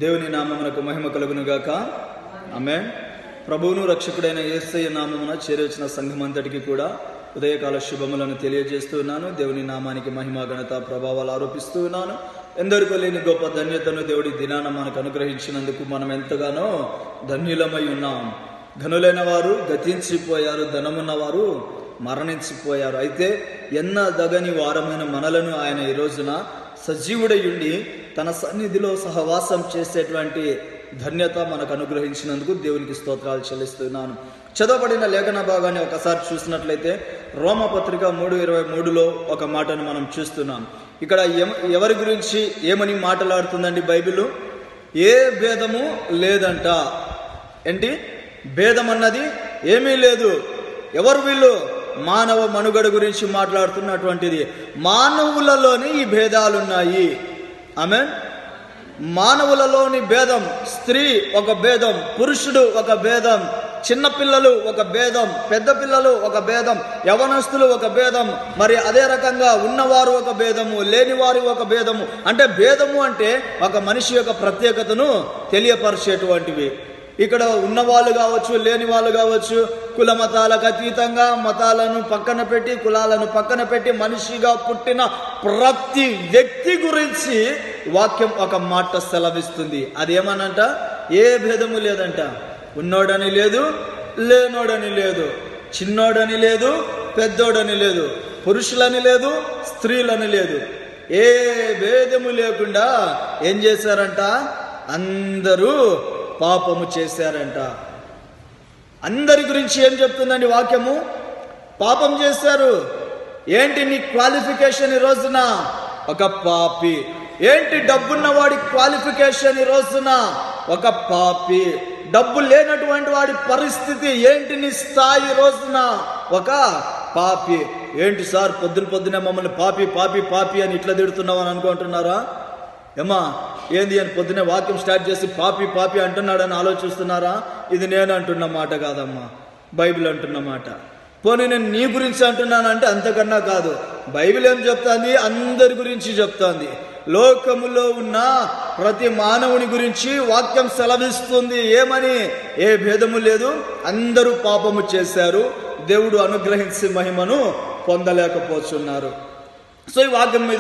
దేవుని నామమునకు మహిమ కలుగును గాక. ఆమేన్. ప్రభువును రక్షకుడైన యేసయ్య నామమున చేరవచ్చిన సంఘం అంతటికి కూడా ఉదయకాల శుభములను తెలియజేస్తూ ఉన్నాను. దేవుని నామానికి మహిమ ఘనత ప్రభావాలు ఆరోపిస్తూ ఉన్నాను. ఎందరికో లేని గొప్ప ధన్యతను దేవుడి దినాన మనకు అనుగ్రహించినందుకు మనం ఎంతగానో ధన్యులమై ఉన్నాం. ఘనులైన వారు గతించిపోయారు, ధనమున్న వారు మరణించిపోయారు. అయితే ఎన్నదగని వారమైన మనలను ఆయన ఈ రోజున సజీవుడై ఉండి తన సన్నిధిలో సహవాసం చేసేటువంటి ధన్యత మనకు అనుగ్రహించినందుకు దేవునికి స్తోత్రాలు చెల్లిస్తున్నాను. చదవబడిన లేఖన భాగాన్ని ఒకసారి చూసినట్లయితే రోమపత్రిక 3:23లో ఒక మాటను మనం చూస్తున్నాం. ఇక్కడ ఎవరి గురించి ఏమని మాట్లాడుతుందండి బైబిల్? ఏ భేదము లేదంట. ఏంటి భేదం అన్నది ఏమీ లేదు. ఎవరు వీళ్ళు? మానవ మనుగడ గురించి మాట్లాడుతున్నటువంటిది. మానవులలోని ఈ భేదాలున్నాయి. ఆమేన్. మానవులలోని భేదం, స్త్రీ ఒక భేదం, పురుషుడు ఒక భేదం, చిన్నపిల్లలు ఒక భేదం, పెద్ద పిల్లలు ఒక భేదం, యవనస్తులు ఒక భేదం, మరి అదే రకంగా ఉన్నవారు ఒక భేదము, లేనివారు ఒక భేదము. అంటే భేదము అంటే ఒక మనిషి యొక్క ప్రత్యేకతను తెలియపరిచేటువంటివి. ఇక్కడ ఉన్నవాళ్ళు కావచ్చు, లేని వాళ్ళు కావచ్చు, కుల మతాలకు అతీతంగా మతాలను పక్కన పెట్టి, కులాలను పక్కన పెట్టి మనిషిగా పుట్టిన ప్రతి వ్యక్తి గురించి వాక్యం ఒక మాట సెలవిస్తుంది. అదేమనంట? ఏ భేదము లేదంట. ఉన్నోడని లేదు, లేనోడని లేదు, చిన్నోడని లేదు, పెద్దోడని లేదు, పురుషులని లేదు, స్త్రీలని లేదు. ఏ భేదము లేకుండా ఏం చేశారంట? అందరూ పాపము చేశారంట. అందరి గురించి ఏం చెప్తుందండి వాక్యము? పాపం చేశారు. ఏంటి నీ క్వాలిఫికేషన్ ఈ రోజున? ఒక పాపి. ఏంటి డబ్బున్న వాడి క్వాలిఫికేషన్ ఈ రోజున? ఒక పాపి. డబ్బు లేనటువంటి వాడి పరిస్థితి ఏంటి? నీ స్థాయి రోజున ఒక పాపి. ఏంటి సార్ పొద్దునే మమ్మల్ని పాపి పాపి పాపి అని ఇట్లా తిడుతున్నావు అని అనుకుంటున్నారా? ఏమా ఏంది అని పొద్దునే వాక్యం స్టార్ట్ చేసి పాపి పాపి అంటున్నాడని ఆలోచిస్తున్నారా? ఇది నేను అంటున్న మాట కాదమ్మా, బైబిల్ అంటున్న మాట. పోనీ నేను నీ గురించి అంటున్నానంటే అంతకన్నా కాదు. బైబిల్ ఏం చెప్తాంది? అందరి గురించి చెప్తాంది. లోకములో ఉన్న ప్రతి మానవుని గురించి వాక్యం సెలవిస్తుంది. ఏమని? ఏ భేదము లేదు, అందరూ పాపము చేశారు, దేవుడు అనుగ్రహించి మహిమను పొందలేకపోతున్నారు. సో ఈ వాక్యం మీద